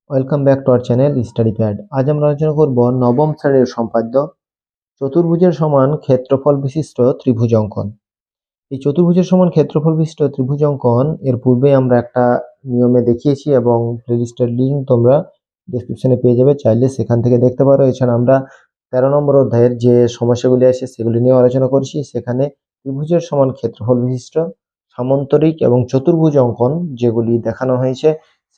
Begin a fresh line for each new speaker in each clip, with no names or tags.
Welcome back to our channel study pad. আজ আমরা আলোচনা করব নবম শ্রেণীর সম্পাদ্য চতুর্ভুজের সমান ক্ষেত্রফল বিশিষ্ট ত্রিভুজ অঙ্কন। এই চতুর্ভুজের সমান ক্ষেত্রফল বিশিষ্ট ত্রিভুজ অঙ্কন এর পূর্বে আমরা একটা নিয়মে দেখিয়েছি এবং প্লেলিস্টের লিঙ্ক তোমরা ডেসক্রিপশনে পেয়ে যাবে, চাইলে সেখান থেকে দেখতে পারো। এছাড়া আমরা 13 নম্বর অধ্যায়ের যে সমস্যাগুলি আছে সেগুলি নিয়ে আলোচনা করছি। সেখানে ত্রিভুজের সমান ক্ষেত্রফল বিশিষ্ট সামান্তরিক এবং চতুর্ভুজ অঙ্কন যেগুলি দেখানো হয়েছে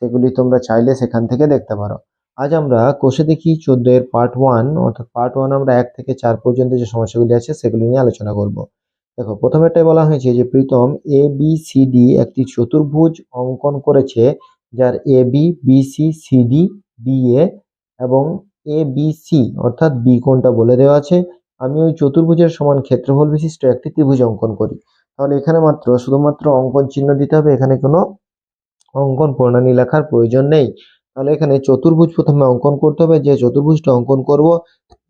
সেগুলি তোমরা চাইলে সেখান থেকে দেখতে পারো। আজ আমরা কোষে দেখি 14 এর পার্ট 1, অর্থাৎ পার্ট 1 আমরা 1 থেকে 4 পর্যন্ত যে সমস্যাগুলি আছে সেগুলি নিয়ে আলোচনা করব। দেখো, প্রথমেরটাই বলা হয়েছে যে Pritam A B C D একটি চতুর্ভুজ অঙ্কন করেছে, যার A B B C C D B A এবং এ বি সি অর্থাৎ বি কোণটা বলে দেওয়া আছে। আমি ওই চতুর্ভুজের সমান ক্ষেত্রফল বিশিষ্ট একটি ত্রিভুজ অঙ্কন করি। তাহলে এখানে শুধুমাত্র অঙ্কন চিহ্ন দিতে হবে, এখানে কোনো অঙ্কন প্রণালী লেখার প্রয়োজন নেই। তাহলে এখানে চতুর্ভুজ প্রথমে অঙ্কন করতে হবে। যে চতুর্ভুজটা অঙ্কন করব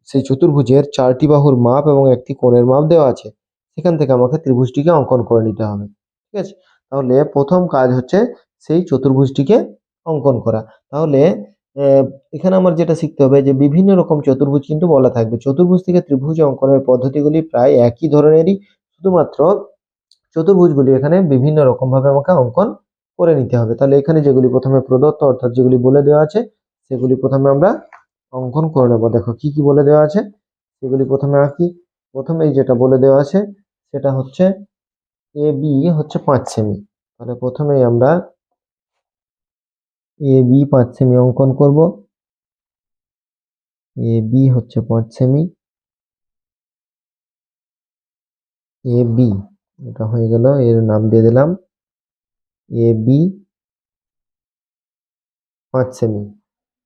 সেই চতুর্ভুজের 4টি বাহুর মাপ এবং একটি কোণের মাপ দেওয়া আছে। সেখান থেকে আমাকে ত্রিভুজটিকে অঙ্কন করে নিতে হবে। ঠিক আছে, তাহলে প্রথম কাজ হচ্ছে সেই চতুর্ভুজটিকে অঙ্কন করা। তাহলে এখানে আমার যেটা শিখতে হবে যে বিভিন্ন রকম চতুর্ভুজ কিন্তু বলা থাকবে। চতুর্ভুজ থেকে ত্রিভুজ অঙ্কনের পদ্ধতিগুলি প্রায় একই ধরনেরই, শুধুমাত্র চতুর্ভুজগুলি এখানে বিভিন্ন রকম ভাবে আমাকে অঙ্কন করে নিতে হবে। তাহলে এখানে যেগুলি প্রথমে প্রদত্ত অর্থাৎ যেগুলি বলে দেওয়া আছে সেগুলি প্রথমে আমরা অঙ্কন করে নেব। দেখো কি কি বলে দেওয়া আছে সেগুলি প্রথমে আঁকি। প্রথমেই যেটা বলে দেওয়া আছে সেটা হচ্ছে এ বি হচ্ছে 5 সেমি। তাহলে প্রথমেই আমরা এ বি 5 সেমি অঙ্কন করব। এ বি হচ্ছে 5 সেমি। এ বি এটা হয়ে গেল, এর নাম দিয়ে দিলাম এ বি 5 সেমি।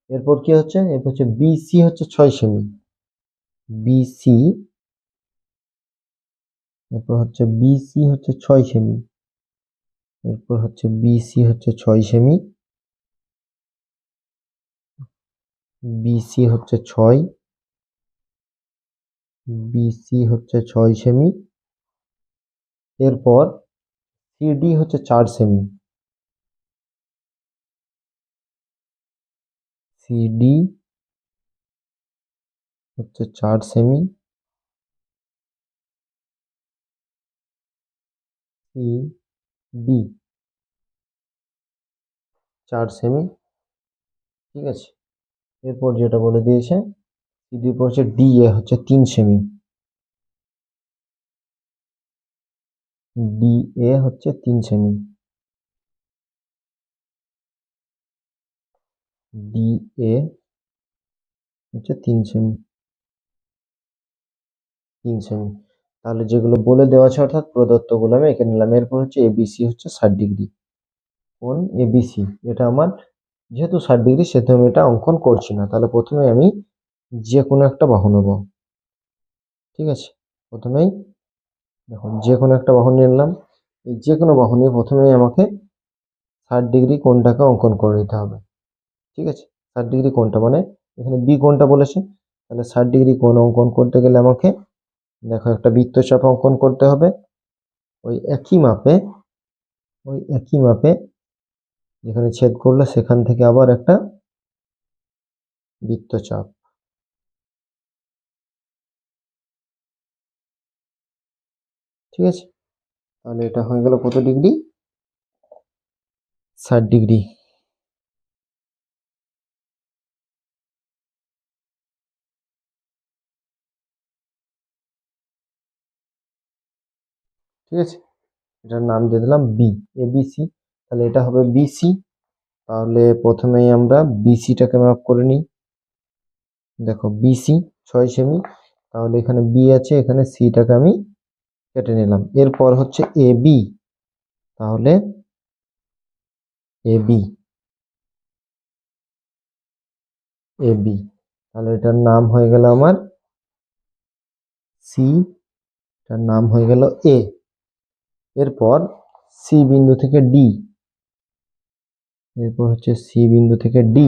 এরপর কি হচ্ছে, এরপর হচ্ছে বিসি হচ্ছে 6 সেমি। বিসি এরপর হচ্ছে বিসি হচ্ছে 6 সেমি। এরপর হচ্ছে বিসি হচ্ছে 6 সেমি। বিসি হচ্ছে 6, বিসি হচ্ছে 6 সেমি। এরপর সিডি হচ্ছে 4 সেমি। সিডি হচ্ছে 4 সেমি। CD 4 semi. ঠিক আছে, এরপর যেটা বলে দিয়েছে সিডি পর হচ্ছে ডিএ হচ্ছে 3 সেমি। ডিএ হচ্ছে 3 সেমি। ডিএ হচ্ছে 3 সেমি। 3 সেমি। তাহলে যেগুলো বলে দেওয়া আছে অর্থাৎ প্রদত্তগুলো আমি এঁকে নিলাম। এরপর হচ্ছে এবিসি হচ্ছে 60 ডিগ্রি। কোণ এবিসি এটা আমার যেহেতু 60 ডিগ্রি সেহেতু আমি এটা অঙ্কন করছি না। তাহলে প্রথমে আমি যে কোনো একটা বাহু নেব। ঠিক আছে, প্রথমেই দেখুন যে কোনো একটা বাহু নিয়ে নিলাম। এই যে কোনো বাহু নিয়ে প্রথমেই আমাকে 60 ডিগ্রি কোণটাকে অঙ্কন করে নিতে হবে। ঠিক আছে, 60 ডিগ্রি কোণটা মানে এখানে বি কোণটা বলেছে, তাহলে 60 ডিগ্রি কোণ অঙ্কন করতে গেলে আমাকে দেখো একটা বৃত্তচাপ অঙ্কন করতে হবে। ওই একই মাপে যেখানে ছেদ করলো সেখান থেকে আবার একটা বৃত্তচাপ। ঠিক আছে, তাহলে এটা হয়ে গেল কত ডিগ্রি, 60 ডিগ্রি। ঠিক আছে, এটার নাম দিয়ে দিলাম বি, এবিসি। তাহলে এটা হবে বিসি। তাহলে প্রথমেই আমরা বিসিটাকে ম্যাপ করে নিই। দেখো বিসি 6 সেমি। তাহলে এখানে বি আছে, এখানে সিটাকে আমি কেটে নিলাম। এরপর হচ্ছে এ বি। তাহলে এ বি তাহলে এটার নাম হয়ে গেল আমার সি, এটার নাম হয়ে গেল এ। এরপর সি বিন্দু থেকে ডি, এরপর হচ্ছে সি বিন্দু থেকে ডি,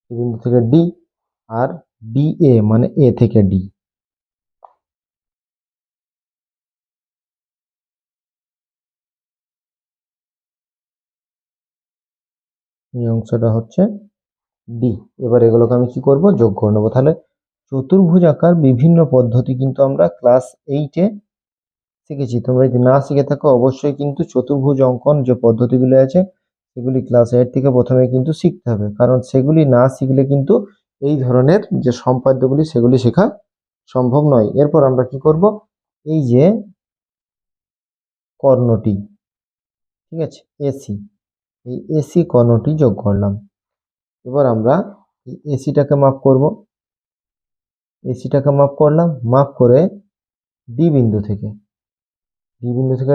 সি বিন্দু থেকে ডি আর ডি এ মানে এ থেকে ডি। এই অংশটা হচ্ছে ডি। এবার এগুলোকে আমি কি করব, যোগ করে নেবো। তাহলে চতুর্ভুজ আঁকার বিভিন্ন পদ্ধতি কিন্তু আমরা ক্লাস 8-এ শিখেছি। তোমরা যদি না শিখে থাকো অবশ্যই কিন্তু চতুর্ভুজ অঙ্কন যে পদ্ধতিগুলি আছে সেগুলি ক্লাস 8 থেকে প্রথমে কিন্তু শিখতে হবে, কারণ সেগুলি না শিখলে কিন্তু এই ধরনের যে সম্পাদ্যগুলি সেগুলি শেখা সম্ভব নয়। এরপর আমরা কি করব, এই যে কর্ণটি, ঠিক আছে, এসি, এই এসি কর্ণটি যোগ করলাম। এবার আমরা এই এসিটাকে মাপ করব। এসিটাকে মাপ করলাম, মাপ করে ডি বিন্দু থেকে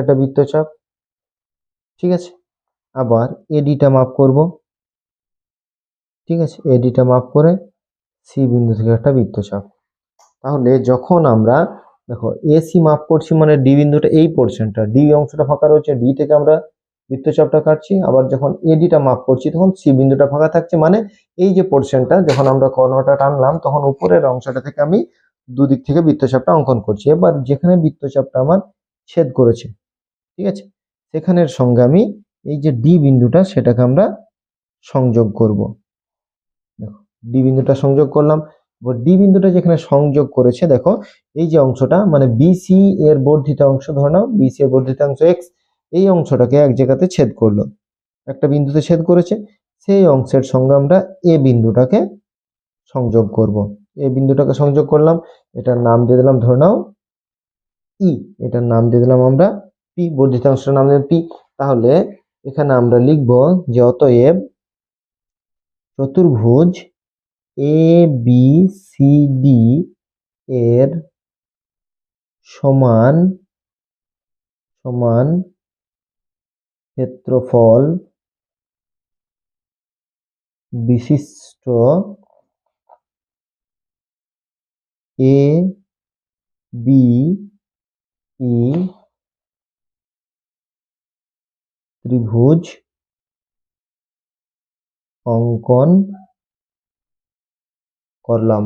একটা বৃত্তচাপ, ঠিক আছে। আবার এডিটা মাপ করব, ঠিক আছে, এডিটা মাপ করে সি বিন্দু থেকে একটা বৃত্তচাপ। তাহলে যখন আমরা দেখো এসি মাপ করছি মানে ডি বিন্দুটা এই পোর্শনটা, ডি অংশটা ফাঁকা রয়েছে, ডি থেকে আমরা বৃত্তচাপটা কাটছি। আবার যখন এডিটা মাপ করছি তখন সি বিন্দুটা ফাঁকা থাকছে, মানে এই যে পোর্শনটা যখন আমরা কর্ণটা টানলাম তখন উপরের অংশটা থেকে আমি দুদিক থেকে বৃত্তচাপটা অঙ্কন করছি। এবার যেখানে বৃত্তচাপটা আমার ছেদ করেছে, ঠিক আছে, সেখানের সঙ্গে আমি এই যে ডি বিন্দুটা সেটাকে আমরা সংযোগ করব। দেখো ডি বিন্দুটা সংযোগ করলাম। এবার ডি বিন্দুটা যেখানে সংযোগ করেছে দেখো এই যে অংশটা মানে বিসি এর বর্ধিত অংশ, ধরে নাও বিসি এর বর্ধিত অংশ এক্স, এই অংশটাকে এক জায়গাতে ছেদ করলো, একটা বিন্দুতে ছেদ করেছে, সেই অংশের সঙ্গে আমরা এ বিন্দুটাকে সংযোগ করব। এ বিন্দুটাকে সংযোগ করলাম, এটার নাম দিয়ে দিলাম ধরে নাও ই, এটার নাম দিয়ে দিলাম আমরা পি, বর্ধিত অংশটার নাম দিলাম পি। তাহলে এখানে আমরা লিখব যে অতএব চতুর্ভুজ এ বি সি ডি এর সমান সমান ক্ষেত্রফল বিশিষ্ট এ বি ই ত্রিভুজ অঙ্কন করলাম,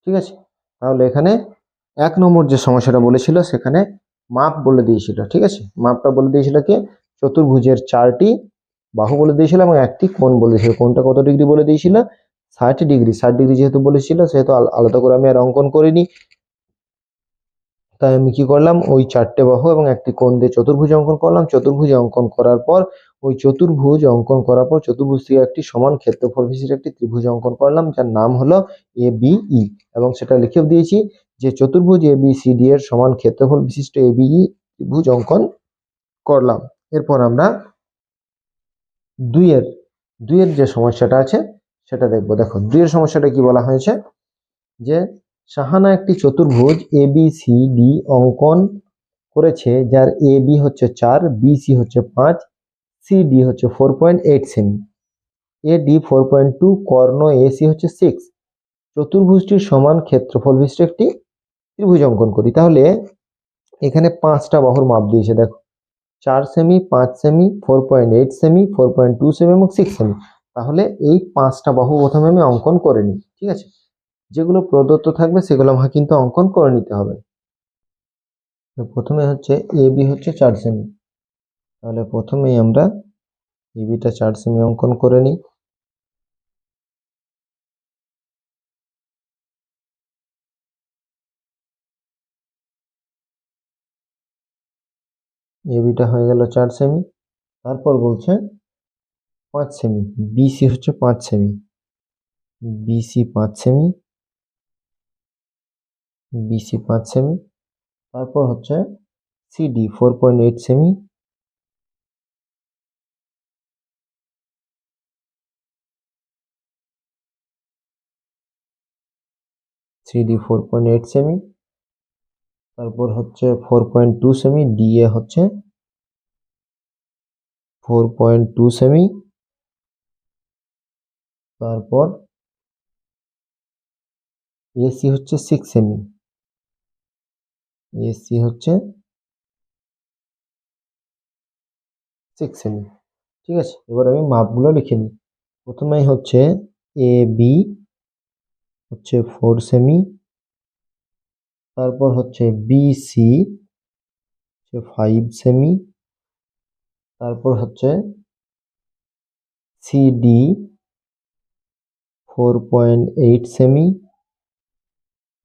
ঠিক আছে। তাহলে এখানে 1 নম্বর যে সমস্যাটা বলেছিল সেখানে মাপ বলে দিয়েছিল, ঠিক আছে, মাপটা বলে দিয়েছিল কি চতুর্ভুজের 4টি বাহু বলে দিয়েছিল এবং একটি কোণ বলে দিয়েছিল। কোণটা কত ডিগ্রি বলে দিয়েছিল, 60 ডিগ্রি। 60 ডিগ্রি যেহেতু বলেছিল সেহেতু আলাদা করে আমি আর অঙ্কন করিনি। তাই আমি কি করলাম, ওই 4টে বাহু এবং একটি কোণ দিয়ে চতুর্ভুজ অঙ্কন করলাম। চতুর্ভুজ অঙ্কন করার পর চতুর্ভুজ থেকে একটি সমান ক্ষেত্রফল বিশিষ্ট একটি ত্রিভুজ অঙ্কন করলাম যার নাম হলো এ বি ই, এবং সেটা লিখেও দিয়েছি যে চতুর্ভুজ এ বি সি ডি এর সমান ক্ষেত্রফল বিশিষ্ট এ বি ই ত্রিভুজ অঙ্কন করলাম। এরপর আমরা দুইয়ের যে সমস্যাটা আছে সেটা দেখবো। দেখো দুইয়ের সমস্যাটা কি বলা হয়েছে, যে সাহানা একটি চতুর্ভুজ এ বি সি ডি অঙ্কন করেছে যার এ বি হচ্ছে 4, বি সি হচ্ছে 5, সি ডি হচ্ছে 4.8 semi, A D 4.2, Karna AC হচ্ছে 6। চতুর্ভুজটির সমান ক্ষেত্রফল বিশিষ্ট একটি ত্রিভুজ অঙ্কন করি। তাহলে এখানে 5টা বাহুর মাপ দিয়েছে, দেখো 4 সেমি, 5 সেমি, 4.8 সেমি, 4.2 সেমি এবং 6 সেমি। তাহলে এই 5টা বাহু প্রথমে আমি অঙ্কন করে নিই, ঠিক আছে। যেগুলো প্রদত্ত থাকবে সেগুলো আমাকে কিন্তু অঙ্কন করে নিতে হবে। প্রথমে হচ্ছে এ বি হচ্ছে 4 সেমি, তাহলে প্রথমেই আমরা এ বিটা 4 সেমি অঙ্কন করে নিই। এ বিটা হয়ে গেল 4 সেমি। তারপর বলছে 5 সেমি, বিসি হচ্ছে 5 সেমি, বিসি 5 সেমি, বিসি 5 সেমি। তারপর হচ্ছে সিডি 4.8 সেমি, সিডি 4.8 সেমি। তারপর হচ্ছে 4.2 সেমি, ডিএ হচ্ছে 4.2 সেমি। তারপর এসি হচ্ছে 6 সেমি, এসি হচ্ছে 6 সেমি, ঠিক আছে। এবার আমি মাপগুলো লিখে নিই। প্রথমেই হচ্ছে এ বি হচ্ছে 4 সেমি, তারপর হচ্ছে বিসি হচ্ছে 5 সেমি, তারপর হচ্ছে সিডি 4.8 সেমি,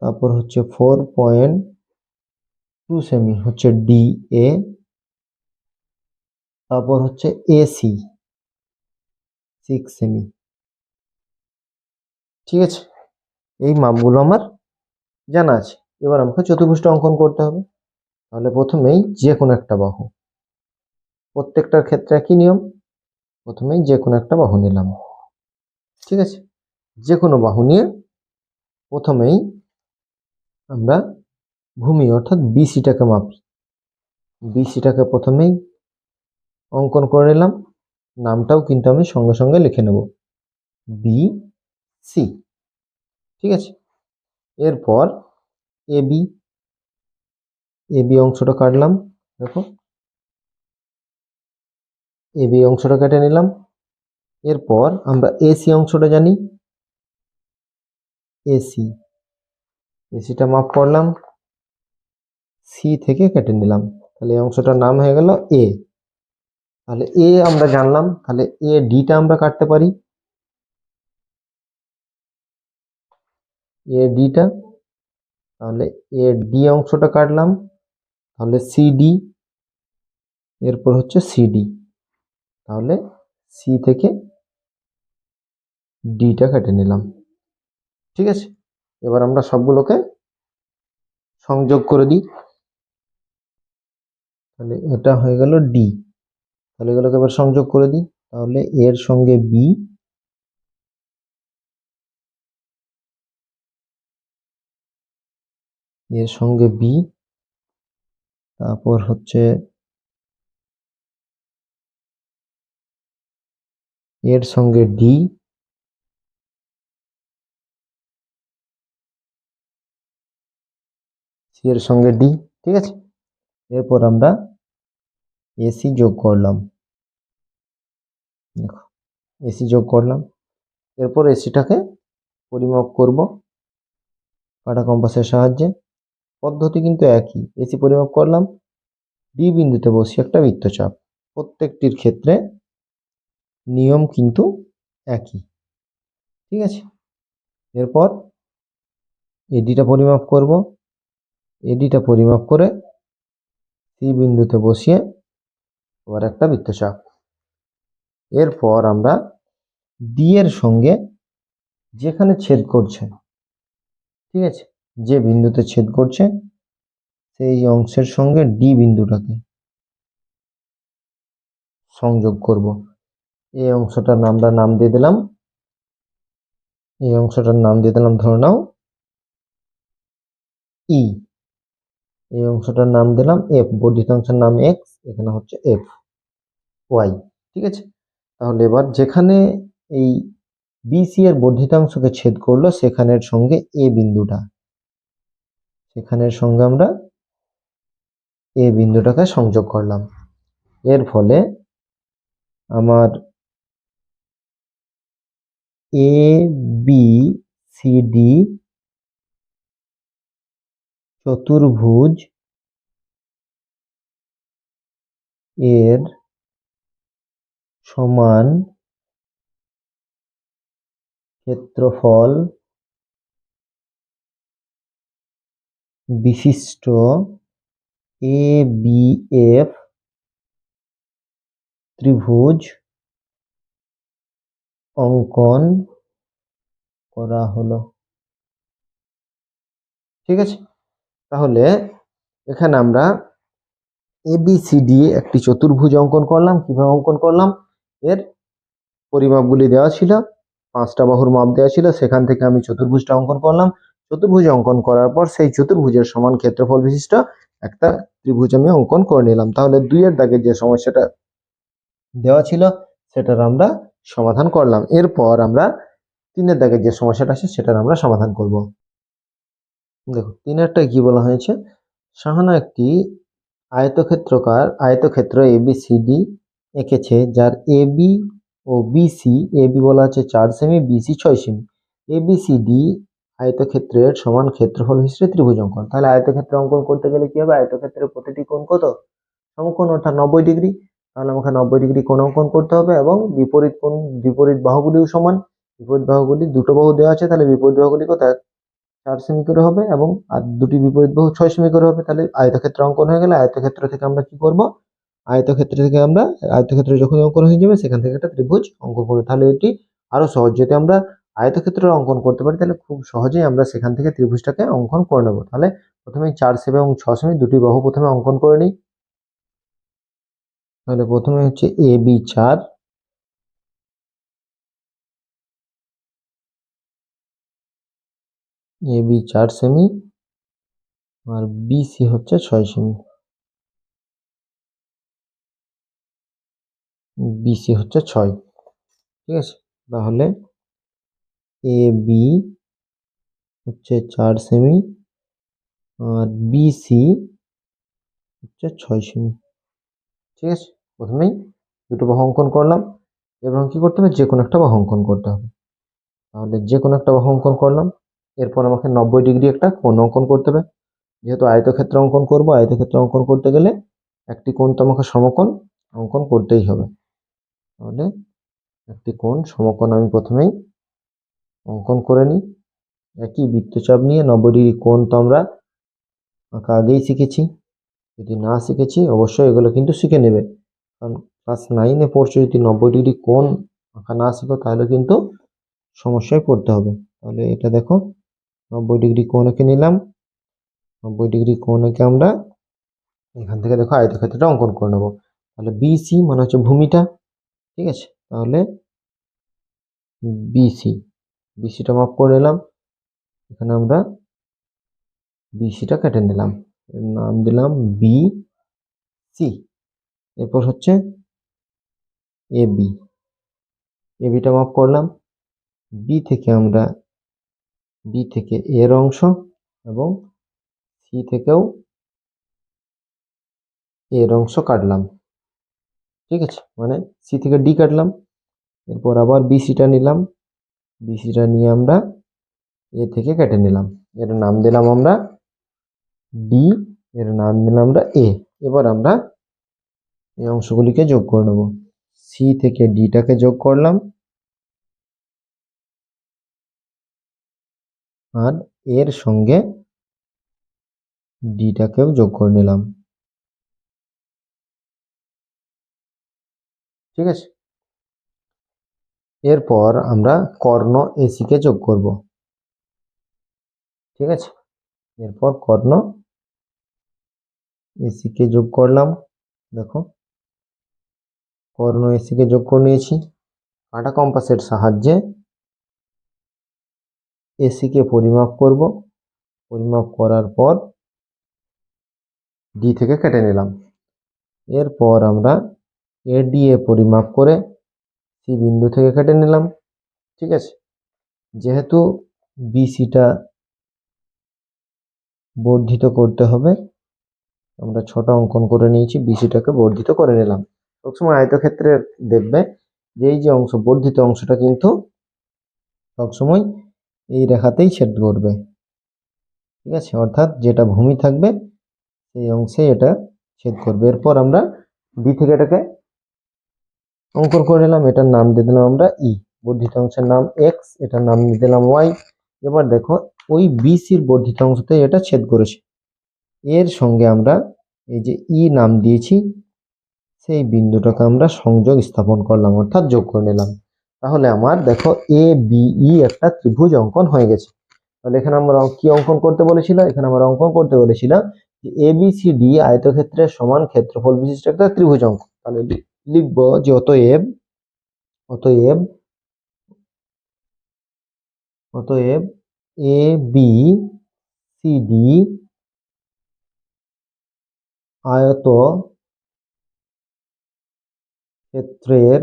তারপর হচ্ছে 4.2 সেমি হচ্ছে ডি এ, তারপর হচ্ছে এসি 6 সেমি। ঠিক আছে, এই মাপগুলো আমার জানা আছে। এবার আমাকে চতুর্ভুজটা অঙ্কন করতে হবে। তাহলে প্রথমেই যে কোনো একটা বাহু, প্রত্যেকটার ক্ষেত্রে একই নিয়ম, প্রথমেই যে কোনো একটা বাহু নিলাম। ঠিক আছে, যে কোনো বাহু নিয়ে প্রথমেই আমরা ভূমি অর্থাৎ বিসিটাকে মাপি। বিসিটাকে প্রথমেই অঙ্কন করে নিলাম, নামটাও কিন্তু আমি সঙ্গে সঙ্গে লিখে নেব, বি সি। ঠিক আছে, এরপর এবি, এবি অংশটা কাটলাম। দেখো, এবি অংশটা কেটে নিলাম। এরপর আমরা এসি অংশটা জানি, এসি, এসিটা মাপ করলাম, সি থেকে কেটে নিলাম। তাহলে এই অংশটার নাম হয়ে গেল এ। তাহলে এ আমরা জানলাম, তাহলে এ ডিটা আমরা কাটতে পারি, এ ডিটা। তাহলে এ ডি অংশটা কাটলাম, তাহলে সিডি, এরপর হচ্ছে সিডি। তাহলে সি থেকে ডিটা কেটে নিলাম। ঠিক আছে, এবার আমরা সবগুলোকে সংযোগ করে দিই। তাহলে এটা হয়ে গেল ডি। তাহলে এগুলোকে এবার সংযোগ করে দিই। তাহলে এর সঙ্গে বি, এর সঙ্গে বি, তারপর হচ্ছে এর সঙ্গে ডি, সি এর সঙ্গে ডি। ঠিক আছে, এরপর আমরা এসি যোগ করলাম। দেখো, এসি যোগ করলাম। এরপর এসিটাকে পরিমাপ করব কাঁটা কম্পাসের সাহায্যে। পদ্ধতি কিন্তু একই, এসি পরিমাপ করলাম, ডি বিন্দুতে বসিয়ে একটা বৃত্তচাপ। প্রত্যেকটির ক্ষেত্রে নিয়ম কিন্তু একই। ঠিক আছে, এরপর এডিটা পরিমাপ করব, এডিটা পরিমাপ করে সি বিন্দুতে বসিয়ে আবার একটা বৃত্তচাপ। এরপর আমরা ডি এর সঙ্গে যেখানে ছেদ করছে, ঠিক আছে, যে বিন্দুতে ছেদ করছে সেই অংশের সঙ্গে ডি বিন্দুটাকে সংযোগ করব। এই অংশটার আমরা নাম দিয়ে দিলাম, এই অংশটার নাম দিয়ে দিলাম ধরে নাও ই। এই অংশটার নাম দিলাম এফ, বর্ধিত অংশের নাম এক্স, এখানে হচ্ছে এফ ওয়াই। ঠিক আছে, তাহলে এবার যেখানে এই বিসি এর বর্ধিতাংশকে ছেদ করলো সেখানের সঙ্গে এ বিন্দুটা, সেখানের সঙ্গে আমরা এ বিন্দুটাকে সংযোগ করলাম। এর ফলে আমার এ বি সি ডি চতুর্ভুজ এর সমান ক্ষেত্রফল বিশিষ্ট এ বি এফ ত্রিভুজ অঙ্কন করা হলো। ঠিক আছে, তাহলে এখানে আমরা এবিসিডি একটি চতুর্ভুজ অঙ্কন করলাম। কিভাবে অঙ্কন করলাম, এর পরিমাপগুলি দেওয়া ছিল, 5টা বাহুর মাপ দেওয়া ছিল, সেখান থেকে আমি চতুর্ভুজটা অঙ্কন করলাম। চতুর্ভুজ অঙ্কন করার পর সেই চতুর্ভুজের সমান ক্ষেত্রফল বিশিষ্ট একটা ত্রিভুজ আমি অঙ্কন করে নিলাম। তাহলে 2-এর দাগে যে সমস্যাটা দেওয়া ছিল সেটার আমরা সমাধান করলাম। এরপর আমরা 3-এর দাগে যে সমস্যাটা আছে সেটার আমরা সমাধান করব। দেখো, 3-এরটা কি বলা হয়েছে, সাহানা একটি আয়তক্ষেত্র এবিসিডি এঁকেছে, যার এবি ও বিসি, এবি বলা হচ্ছে 4 সেমি, বিসি 6 সেমি। এবিসিডি আয়তক্ষেত্রের সমান ক্ষেত্রফল হিসেবে ত্রিভুজ অঙ্কন। তাহলে আয়তক্ষেত্র অঙ্কন করতে গেলে কি হবে, আয়তক্ষেত্রের প্রতিটি কোণ কত, সমকোণ অর্থাৎ 90 ডিগ্রি। তাহলে আমাকে 90° কোণ অঙ্কন করতে হবে এবং বিপরীত বাহুগুলিও সমান। বিপরীত বাহুগুলি দুটো বাহু দেওয়া আছে, তাহলে বিপরীত বাহুগুলি কত 4 সেমি করে হবে এবং আর দুটি বিপরীত বাহু 6 সেমি করে হবে। তাহলে আয়তক্ষেত্র অঙ্কন হয়ে গেলে আয়তক্ষেত্র থেকে আমরা কি করব, আয়তক্ষেত্র যখন অঙ্কন হয়ে যাবে সেখান থেকে একটা ত্রিভুজ অঙ্কন করবো। তাহলে এটি আরো সহজ, যদি আমরা আয়তক্ষেত্রের অঙ্কন করতে পারি তাহলে খুব সহজেই আমরা সেখান থেকে ত্রিভুজটাকে অঙ্কন করে নেবো। তাহলে প্রথমে 4 সেমি এবং 6 সেমি দুটি বাহু প্রথমে অঙ্কন করে নিই। তাহলে প্রথমে হচ্ছে AB 4, AB 4 সেমি আর BC হচ্ছে 6 সেমি, BC হচ্ছে 6। ঠিক আছে, তাহলে AB হচ্ছে 4 সেমি আর BC হচ্ছে 6 সেমি। ঠিক আছে, প্রথমেই দুটো বাহু অঙ্কন করলাম। এবার কি করতে হবে, যে কোনো একটা বাহু অঙ্কন করতে হবে। তাহলে যে কোনো একটা বাহু অঙ্কন করলাম। এরপর আমাকে 90° একটা কোণ অঙ্কন করতে হবে। যেহেতু আয়তক্ষেত্র অঙ্কন করব, আয়তক্ষেত্র অঙ্কন করতে গেলে একটি কোণ তো আমাকে সমকোণ অঙ্কন করতেই হবে। তাহলে একটি কোণ সমকোণ আমি প্রথমেই অঙ্কন করে নিই। একই বৃত্তচাপ নিয়ে 90° কোণ তো আমরা আঁকা আগেই শিখেছি। যদি না শিখেছি অবশ্যই এগুলো কিন্তু শিখে নেবে, কারণ ক্লাস 9-এ পড়ছো, যদি 90° কোণ আঁকা না শিখো তাহলে কিন্তু সমস্যায় পড়তে হবে। তাহলে এটা দেখো 90° কোণ এঁকে নিলাম। 90° কোণ এঁকে আমরা এখান থেকে দেখো আয়তক্ষেত্রটা অঙ্কন করে নেবো। তাহলে BC মানে হচ্ছে ভূমিটা। ঠিক আছে, তাহলে BCটা মাপ করে নিলাম। এখানে আমরা BCটা কেটে নিলাম, এর নাম দিলাম BC। এরপর হচ্ছে ABটা মাপ করলাম। B থেকে এর অংশ এবং C থেকেও এর অংশ কাটলাম। ঠিক আছে, মানে C থেকে D কাটলাম। এরপর আবার BCটা নিলাম, BCটা নিয়ে আমরা A থেকে কেটে নিলাম। এর নাম দিলাম আমরা D, এর নাম দিলাম আমরা A। এবার আমরা এই অংশগুলিকে যোগ করে নেব। C থেকে Dটাকে যোগ করলাম আর এর সঙ্গে Dটাকেও যোগ করে নিলাম। ঠিক আছে, এরপর আমরা কর্ণ AC কে যোগ করব। ঠিক আছে, এরপর কর্ণ AC কে যোগ করলাম। দেখো কর্ণ AC কে যোগ করে নিয়েছি। কাঁটা কম্পাসের সাহায্যে AC কে পরিমাপ করব। পরিমাপ করার পর D থেকে কেটে নিলাম। এরপর আমরা ADA পরিমাপ করে C বিন্দু থেকে কেটে নিলাম। ঠিক আছে, যেহেতু BCটা বর্ধিত করতে হবে, আমরা ছোট অঙ্কন করে নিয়েছি, BCটাকে বর্ধিত করে নিলাম। সবসময় আয়তক্ষেত্রে দেখবে যে এই যে অংশ বর্ধিত অংশটা কিন্তু সবসময় এই রেখাতেই ছেদ করবে। ঠিক আছে, অর্থাৎ যেটা ভূমি থাকবে সেই অংশে এটা ছেদ করবে। এরপর আমরা B থেকে এটাকে অঙ্কন করে নিলাম। এটার নাম দিয়ে দিলাম আমরা E। বর্ধিত অংশের নাম X, এটার নাম দিয়ে দিলাম Y। এবার দেখো ওই BCর বর্ধিত অংশতে এটা ছেদ করেছে, এর সঙ্গে আমরা এই যে E নাম দিয়েছি সেই বিন্দুটাকে আমরা সংযোগ স্থাপন করলাম, অর্থাৎ যোগ করে নিলাম। তাহলে আমার দেখো ABE একটা ত্রিভুজ অঙ্কন হয়ে গেছে। তাহলে এখানে আমরা কি অঙ্কন করতে বলেছিল, এখানে আমরা অঙ্কন করতে বলেছিলাম যে ABCD আয়তক্ষেত্রের সমান ক্ষেত্রফল বিশিষ্ট একটা ত্রিভুজ অঙ্কন। তাহলে লিখবো যে অতএব ABCD আয়তক্ষেত্রের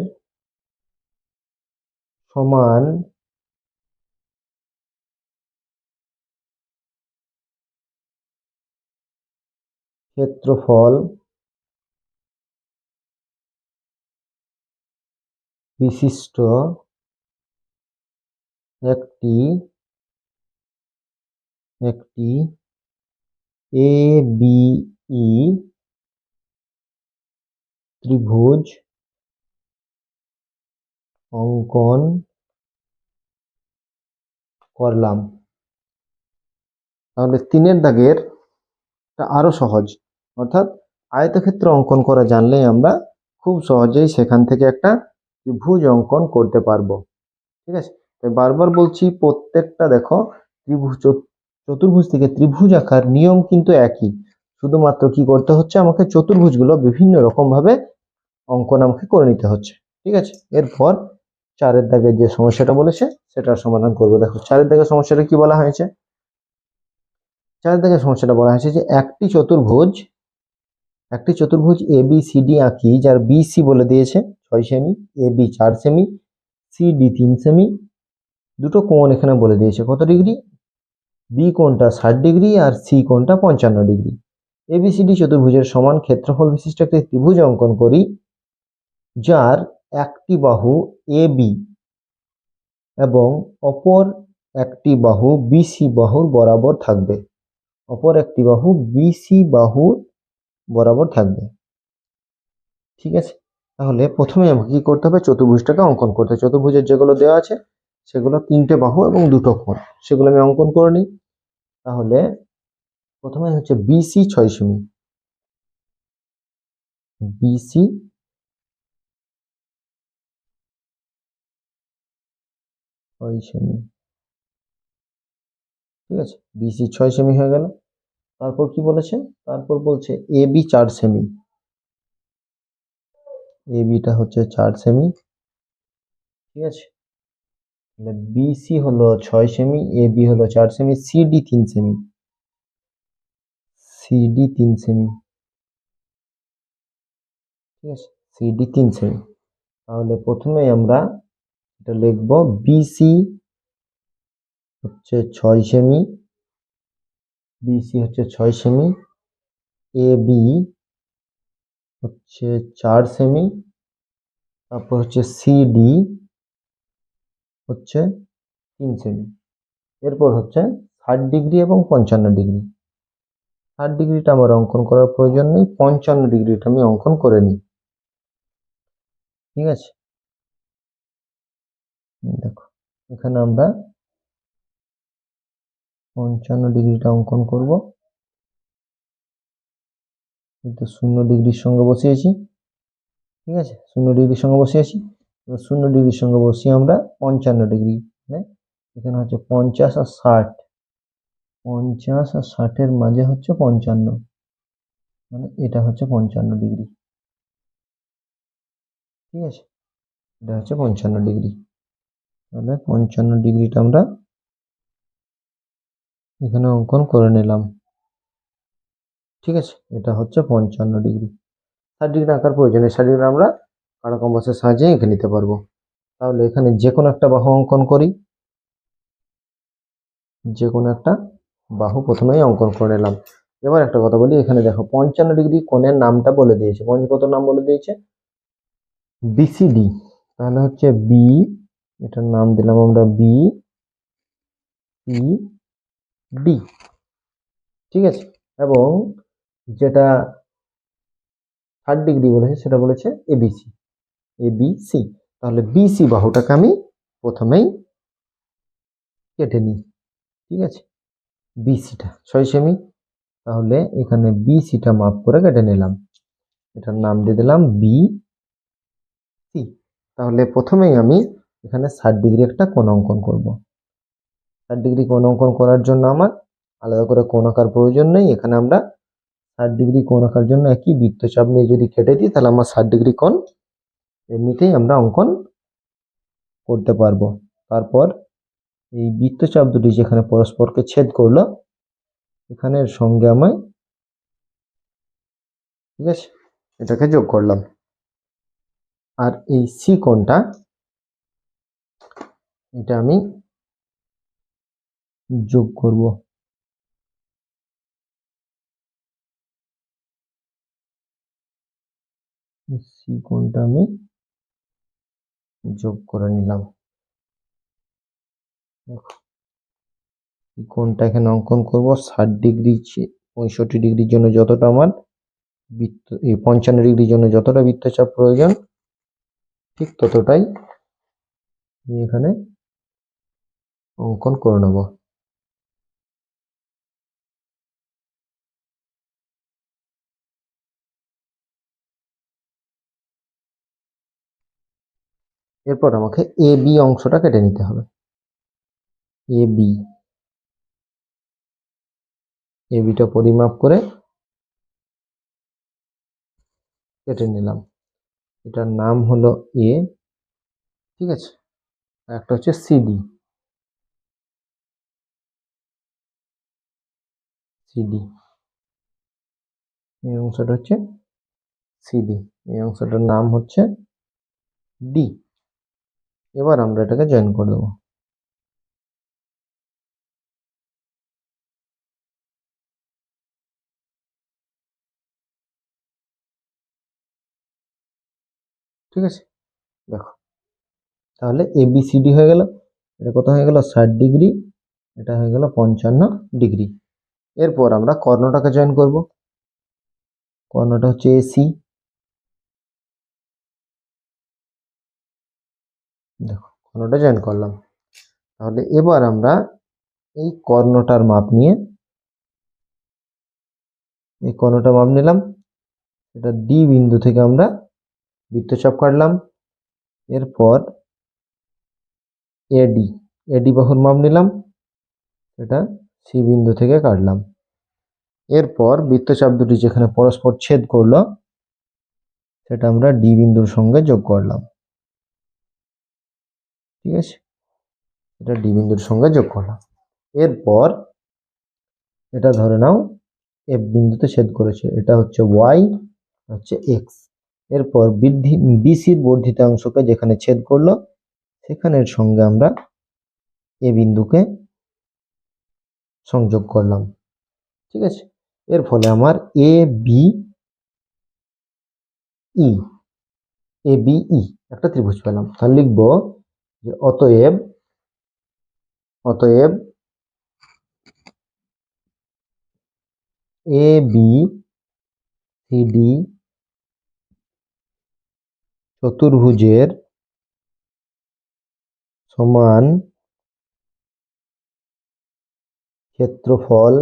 সমান ক্ষেত্রফল বিশিষ্ট একটি ABE ত্রিভুজ অঙ্কন করলাম। তাহলে 3-এর দাগের আরো সহজ, অর্থাৎ আয়তক্ষেত্র অঙ্কন করা জানলেই আমরা খুব সহজেই সেখান থেকে একটা ত্রিভুজ অঙ্কন করতে পারবো। ঠিক আছে, তাই বারবার বলছি, প্রত্যেকটা দেখো চতুর্ভুজ থেকে ত্রিভুজ আঁকার নিয়ম কিন্তু একই, শুধুমাত্র কি করতে হচ্ছে, আমাকে চতুর্ভুজগুলো বিভিন্ন রকম ভাবে অঙ্কন আমাকে করে নিতে হচ্ছে। ঠিক আছে, এরপর 4-এর দাগে যে সমস্যাটা বলেছে সেটার সমাধান করবো। দেখো 4-এর দাগের সমস্যাটা কি বলা হয়েছে, 4-এর দাগের সমস্যাটা বলা হয়েছে যে একটি চতুর্ভুজ এ বি সি ডি আঁকি, যার বি সি বলে দিয়েছে 6 সেমি, এ বি 4 সেমি, সি ডি 3 সেমি। দুটো কোণ এখানে বলে দিয়েছে কত ডিগ্রি, বি কোণটা 60 ডিগ্রি আর সি কোণটা 55 ডিগ্রি। এবিসিডি চতুর্ভুজের সমান ক্ষেত্রফল বিশিষ্ট একটি ত্রিভুজ অঙ্কন করি, যার একটি বাহু এ বি এবং অপর একটি বাহু বিসি বাহুর বরাবর থাকবে। ঠিক আছে, তাহলে প্রথমে আমাকে কি করতে হবে, চতুর্ভুজটাকে অঙ্কন করতে হবে। চতুর্ভুজের যেগুলো দেওয়া আছে সেগুলো 3টে বাহু এবং 2টো কোণ, সেগুলো আমি অঙ্কন করে নিই। তাহলে প্রথমে হচ্ছে বিসি 6 সেমি, বিসি 6 সেমি। ঠিক আছে, বিসি 6 সেমি হয়ে গেল। তারপর কি বলেছে, তারপর বলছে এ বি 4 সেমি, এ বিটা হচ্ছে 4 সেমি। ঠিক আছে, তাহলে বিসি হলো 6 সেমি, এ বি হলো 4 semi, CD 3 semi, CD 3 semi. ঠিক আছে, সিডি 3 সেমি। তাহলে প্রথমে আমরা এটা লিখব, বিসি হচ্ছে 6 সেমি, বিসি হচ্ছে 6 সেমি, এ বি হচ্ছে 4 সেমি, তারপর হচ্ছে সিডি হচ্ছে 3 সেমি। এরপর হচ্ছে 60 ডিগ্রি এবং 55 ডিগ্রি। 60 ডিগ্রিটা আমার অঙ্কন করার প্রয়োজন নেই, 55 ডিগ্রিটা আমি অঙ্কন করে নিই। ঠিক আছে, দেখো এখানে আমরা 55 ডিগ্রিটা অঙ্কন করব, কিন্তু 0 ডিগ্রির সঙ্গে বসিয়েছি। ঠিক আছে, 0 ডিগ্রির সঙ্গে বসিয়েছি, 0 ডিগ্রির সঙ্গে বসিয়ে আমরা 55 ডিগ্রি, এখানে হচ্ছে 50 আর 60, 50 আর 60-এর মাঝে হচ্ছে 55, মানে এটা হচ্ছে 55 ডিগ্রি। ঠিক আছে, এটা হচ্ছে 55 ডিগ্রি। তাহলে 55 ডিগ্রিটা আমরা এখানে অঙ্কন করে নিলাম। ঠিক আছে, এটা হচ্ছে 55 ডিগ্রি। 60 ডিগ্রি আঁকার প্রয়োজন নেই, 60 ডিগ্রি আমরা কাটা কম্পাসের সাহায্যে এঁকে নিতে পারবো। তাহলে এখানে যে কোনো একটা বাহু অঙ্কন করি, যে কোনো একটা বাহু প্রথমেই অঙ্কন করে নিলাম। এবার একটা কথা বলি, এখানে দেখো 55 ডিগ্রি কোণের নামটা বলে দিয়েছে, কত নাম বলে দিয়েছে, বিসিডি। তাহলে হচ্ছে বি, এটার নাম দিলাম আমরা বি সি ডি। ঠিক আছে, এবং যেটা 60 ডিগ্রি বলেছে সেটা বলেছে এবিসি, এবিসি। তাহলে বিসি বাহুটাকে আমি প্রথমেই কেটে নিই। ঠিক আছে, বিসিটা 6 সেমি, তাহলে এখানে বিসিটা মাপ করে কেটে নিলাম, এটার নাম দিয়ে দিলাম বি সি। তাহলে প্রথমেই আমি এখানে 60 ডিগ্রি একটা কোণ অঙ্কন করব। 60 ডিগ্রি কোণ অঙ্কন করার জন্য আমার আলাদা করে কোণ আঁকার প্রয়োজন নেই, এখানে আমরা 60 ডিগ্রি কোণ আঁকার জন্য একই বৃত্তচাপ নিয়ে যদি কেটে দিই, তাহলে আমার 60 ডিগ্রি কোণ এমনিতেই আমরা অঙ্কন করতে পারবো। তারপর এই বৃত্তচাপ দুটি যেখানে পরস্পরকে ছেদ করলো, এখানের সঙ্গে আমায়, ঠিক আছে, এটাকে যোগ করলাম। আর এই সি কোণটা, এটা আমি যোগ করব। সি কোণটা আমি যোগ করে নিলাম। এই কোণটা এখানে অঙ্কন করব 60 ডিগ্রি, 65 ডিগ্রির জন্য যতটা আমার এই 55° জন্য যতটা বৃত্তচাপ প্রয়োজন ঠিক ততটাই আমি এখানে অঙ্কন করে নেব। এরপর আমাকে এ বি অংশটা কেটে নিতে হবে। এ বিটা পরিমাপ করে কেটে নিলাম। এটার নাম হলো এ, ঠিক আছে। একটা হচ্ছে সিডি। এই অংশটা হচ্ছে সিডি, এই অংশটার নাম হচ্ছে ডি। এবার আমরা এটাকে জয়েন করে দেবো। ঠিক আছে, দেখো তাহলে এবিসিডি হয়ে গেল। এটা কত হয়ে গেল? 60°। এটা হয়ে গেল 55°। এরপর আমরা কর্ণটাকে জয়েন করব। কর্ণটা হচ্ছে এসি। দেখো কর্ণটা জয়েন করলাম। তাহলে এবার আমরা এই কর্ণটার মাপ নিয়ে এই কর্ণটা মাপ নিলাম। এটা ডি বিন্দু থেকে আমরা বৃত্তচাপ কাটলাম। এরপর এডি বাহুর মাপ নিলাম। এটা সি বিন্দু থেকে কাটলাম। এরপর বৃত্তচাপ দুটি যেখানে পরস্পর ছেদ করলো সেটা আমরা ডি বিন্দুর সঙ্গে যোগ করলাম। ঠিক আছে, এটা ডি বিন্দুর সঙ্গে যোগ করলাম। এরপর এটা ধরে নাও এফ বিন্দুতে ছেদ করেছে, এটা হচ্ছে ওয়াই, হচ্ছে এক্স। এরপর বিসির বর্ধিত অংশকে যেখানে ছেদ করলো সেখানের সঙ্গে আমরা এ বিন্দুকে সংযোগ করলাম। ঠিক আছে, এর ফলে আমার এ বি ই একটা ত্রিভুজ পেলাম। তাহলে লিখবো যে অতএব এ বি সি ডি চতুর্ভুজের সমান ক্ষেত্রফল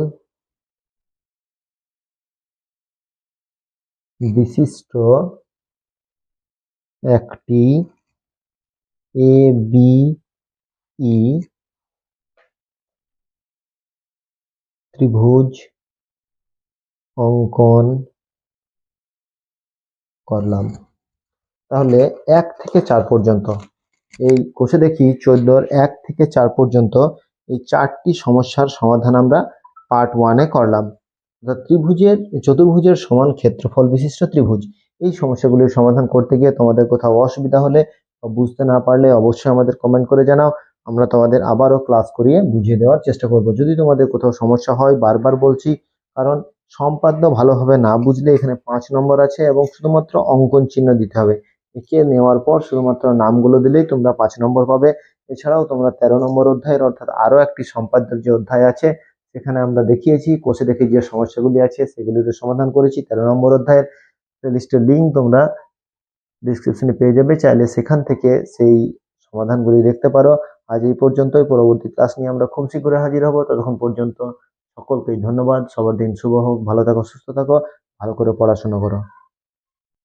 বিশিষ্ট একটি এ বি ই ত্রিভুজ অঙ্কন করলাম। তাহলে 1 থেকে 4 পর্যন্ত এই কোষে দেখি 14 1 থেকে 4 পর্যন্ত এই 4টি সমস্যার সমাধান আমরা পার্ট 1-এ করলাম। চতুর্ভুজের সমান ক্ষেত্রফল বিশিষ্ট ত্রিভুজ, এই সমস্যাগুলির সমাধান করতে গিয়ে তোমাদের কোথাও অসুবিধা হলে বা বুঝতে না পারলে অবশ্যই আমাদের কমেন্ট করে জানাও। আমরা তোমাদের আবারও ক্লাস করিয়ে বুঝিয়ে দেওয়ার চেষ্টা করব। যদি তোমাদের কোথাও সমস্যা হয়, বারবার বলছি, কারণ সম্পাদ্য ভালোভাবে না বুঝলে এখানে 5 নম্বর আছে এবং শুধুমাত্র অঙ্কন চিহ্ন দিতে হবে। এঁকে নেওয়ার পর শুধুমাত্র নামগুলো দিলেই তোমরা 5 নম্বর পাবে। এছাড়াও তোমরা 13 নম্বর অধ্যায়ের অর্থাৎ আরো একটি সম্পাদ্যের যে অধ্যায় আছে সেখানে আমরা দেখিয়েছি কোষে দেখে যে সমস্যাগুলি আছে সেগুলির সমাধান করেছি। 13 নম্বর অধ্যায়ের লিস্টের লিঙ্ক তোমরা ডিসক্রিপশনে পেয়ে যাবে, চাইলে সেখান থেকে সেই সমাধানগুলি দেখতে পারো। আজ এই পর্যন্তই, পরবর্তী ক্লাস নিয়ে আমরা খুব শীঘ্রই হাজির হব। ততক্ষণ পর্যন্ত সকলকেই ধন্যবাদ। সবার দিন শুভ হোক, ভালো থাকো, সুস্থ থাকো, ভালো করে পড়াশোনা করো।